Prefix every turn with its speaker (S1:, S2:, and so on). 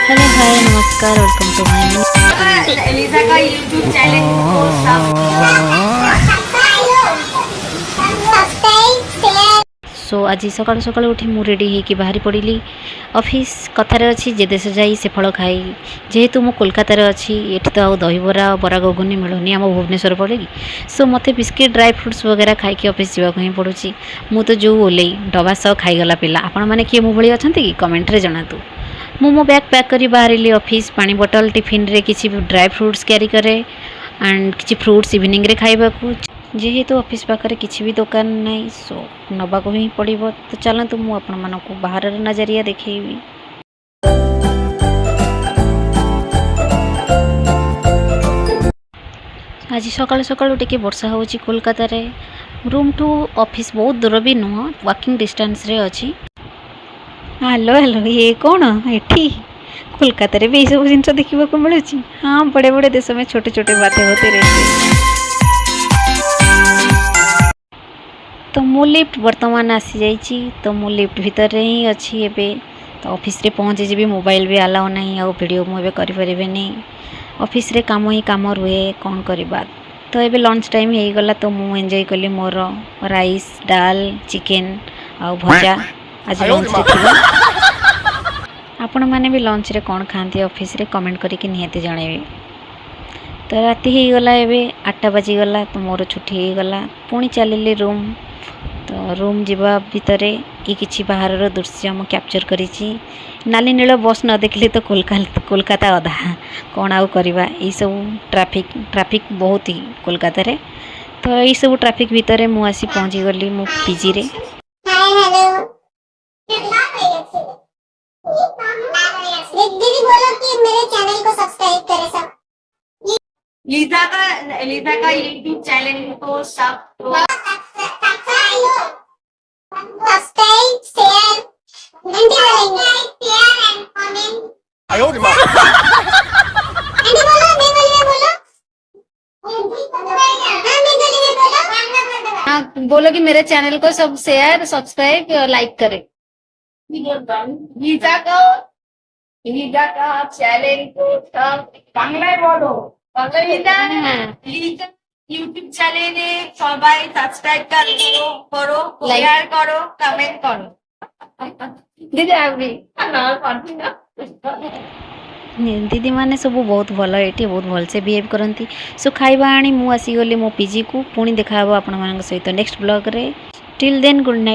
S1: Hello hi नमस्कार welcome to my
S2: Elijah का YouTube channel को
S1: सो आज सकाल सकाल उठी मु रेडी होकर बाहरी पड़ी ऑफिस कथार अच्छी जे देश जाई से फल खाई जेहेतु मु कोलकातार अच्छी ये तो आउ दहीबरा बरा घुगुनी मिलूनी आम भुवनेश्वर पड़े सो मत बिस्किट ड्राई फ्रुट्स वगैरह खाई ऑफिस जावाक ही पड़ुची मु तो जो ओल्लै डबा सह खाईगला पिला आपण मैंने किए मो भली अच्छा कि कमेंट रे जनातु मु मो बैग पैक करी बाहर ऑफिस पानी बोतल टिफिन रे किसी ड्राई फ्रुट्स कैरी करे एंड किसी फ्रुट्स इवनिंग रे खाइबा को जेहेतु ऑफिस पाखे किसी भी दुकान नहीं सो नवा को ही पड़ो तो चलतु मु आपण मानक बाहर नजरिया देखी। आज सकाल सकाल टिके वर्षा होची कोलकाता रे रूम टू ऑफिस बहुत दूर भी नुह वॉकिंग डिस्टेंस रे अछि। हेलो हेलो ये कौन एठी कोलकाता रे भी सब जिन देखा को मिलूँ। हाँ बड़े बड़े देश में छोटे छोटे बातें होते रहते। तो मो लिफ्ट वर्तमान आसी जाइए तो मो लिफ्ट भितर ही अच्छी एबे तो ऑफिस रे पहुँची जी मोबाइल भी अलाउ नहीं आउ वीडियो मुझे करें ऑफिस रे काम ही काम रुए कौन करवा। तो ये लंच टाइम हो गला तो मु एंजॉय कली मोर राइस डाल चिकेन आ भजा आज लंच रे थिबा। आपण मैंने भी लंच रे कौन खाती ऑफिस रे कमेंट करके निहाती जनइबे। तो राति हो गला एबे 8टा बाजीगला तो मोर छुट्टी हो गला पुणी चलिली रूम। तो रूम जीवा भितर ये किसी बाहर दृश्य मु कैप्चर करिछि। नाली नील बस न देखले तो कोलकाता अधा कौन आउ करवा ये सब ट्रैफिक बहुत ही कोलकाता रे। तो ये सब ट्रैफिक भितर मु आसी पहुँची गली मो पीजी रे।
S3: दीदी बोलो कि मेरे चैनल को सब्सक्राइब करें सब।
S2: लीजा का यूट्यूब चैनल को सब्सक्राइब
S3: शेयर घंटी बजाएंगे एंड कमेंट।
S4: आयो रे मां
S3: घंटी बोलो मैं बोलो हां मैं बोलो।
S2: हाँ बोलो कि मेरे चैनल को सब शेयर सब्सक्राइब लाइक करें। लीजा का चैनल को सब बांग्लाয় বলো लीजा यूट्यूब चैनले সবাই সাবস্ক্রাইব করো শেয়ার করো কমেন্ট করো। दीदी आबी ना करती ना
S1: दीदी मैंने सब बहुत भल ये बहुत भल से बिहेव करती। सो खाइबा आनी मु आसीगली मो पीजी को पुणी देखा आपण मान सहित नेक्स्ट ब्लॉग रे। Till then good night.